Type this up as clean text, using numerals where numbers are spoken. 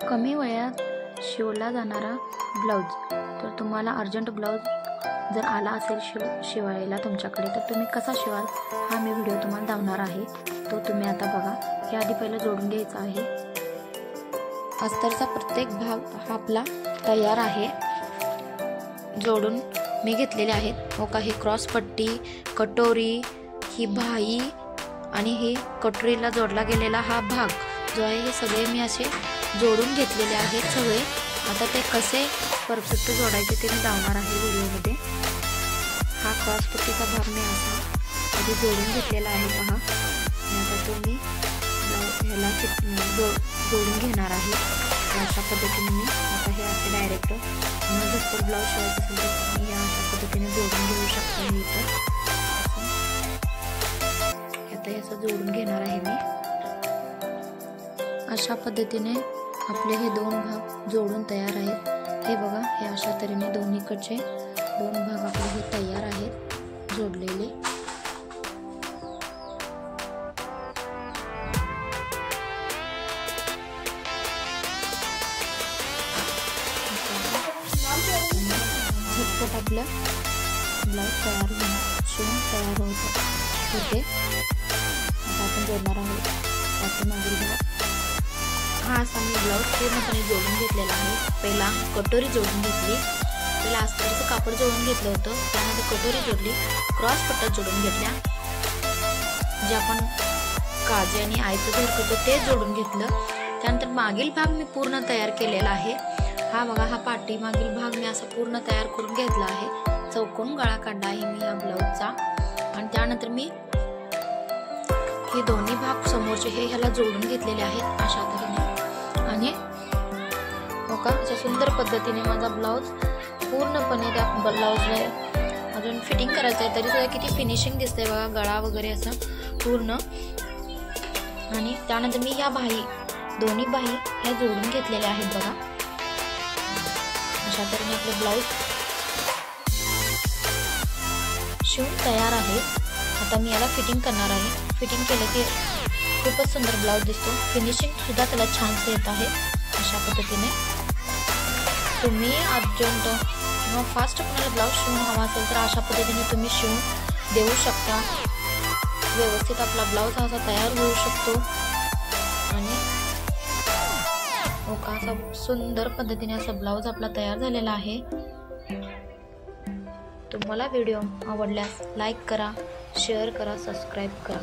कमी वयात शिवला जाणारा ब्लाऊज। तर तुम्हाला अर्जंट ब्लाऊज जर आला असेल शिवायला तुमच्याकडे, तर तुम्ही कसा शिवाल हा मी व्हिडिओ तुम्हाला दाखवणार आहे। तो तुम्ही आता बघा। याआधी पहिलं जोडून घ्यायचं आहे। अस्तरचा प्रत्येक भाग हा आपला तयार आहे। जोडून मी घेतलेले आहेत। हो का, ही क्रॉस पट्टी, कटोरी, ही बाही आणि ही कटोरीला जोडला गेलेला हा भाग जो आहे, हे सगळे मी असे जोडून घेतलेले आहेत सगळे। आता ते कसे परफेक्ट जोडायचे ते मी दाखवणार आहे व्हिडिओमध्ये। हा क्रॉस पट्टीचा भाग मी असा आधी जोडून घेतलेला आहे पहा। आता तो मी ह्याला जोडून घेणार आहे। अशा पद्धतीने मी आता हे असे डायरेक्ट झटपट ब्लाऊज शिवायचं असेल तर मी अशा पद्धतीने जोडून घेऊ शकतो। हे तर आता हे असं जोडून घेणार आहे मी। अशा पद्धतीने आपले हे दोन भाग जोडून तयार आहेत। हे बघा, हे अशा तऱ्हेने दोन्हीकडचे दोन भाग आपले हे तयार आहेत जोडलेले। झटपट आपलं ब्लाऊज तयार शिवून तयार होते। आता आपण जोडणार आहोत पाठीमागील भाग। हा असा मी ब्लाऊज पूर्णपणे जोडून घेतलेला आहे। पहिला कटोरी जोडून घेतली, पहिला अस्तरचं कापड जोडून घेतलं होतं, त्यामध्ये कटोरी जोडली, क्रॉस पट्ट्या जोडून घेतल्या, जे आपण काजे आणि आईचं घर करतो ते जोडून घेतलं। त्यानंतर मागील भाग मी पूर्ण तयार केलेला आहे। हा बघा, हा पाठीमागील भाग मी असा पूर्ण तयार करून घेतला आहे। चौकोन गळा काढला आहे मी या ब्लाऊजचा। आणि त्यानंतर मी हे दोन्ही भाग समोरचे हे ह्याला जोडून घेतलेले आहेत अशा तऱ्हेने। आणि हो का, अशा सुंदर पद्धतीने माझा ब्लाऊज पूर्णपणे त्या ब्लाऊजला अजून फिटिंग करायचं आहे, तरी सुद्धा किती फिनिशिंग दिसतंय बघा, गळा वगैरे असं पूर्ण। आणि त्यानंतर मी ह्या बाही, दोन्ही बाही ह्या जोडून घेतलेल्या आहेत बघा। अशा तऱ्हेने आपले ब्लाऊज शिवून तयार आहे। आता मी याला फिटिंग करणार आहे। फिटिंग केलं की खूपच सुंदर ब्लाऊज दिसतो, फिनिशिंग सुद्धा त्याला छान येत आहे। अशा पद्धतीने तुम्ही अर्जंट किंवा फास्ट कोणाला ब्लाऊज शिवून हवा असेल तर अशा पद्धतीने तुम्ही शिवून देऊ शकता। व्यवस्थित आपला ब्लाऊज असा तयार होऊ शकतो। आणि हो का, असा सुंदर पद्धतीने असा ब्लाऊज आपला तयार झालेला आहे। तुम्हाला व्हिडिओ आवडल्यास लाईक करा, शेअर करा, सबस्क्राईब करा।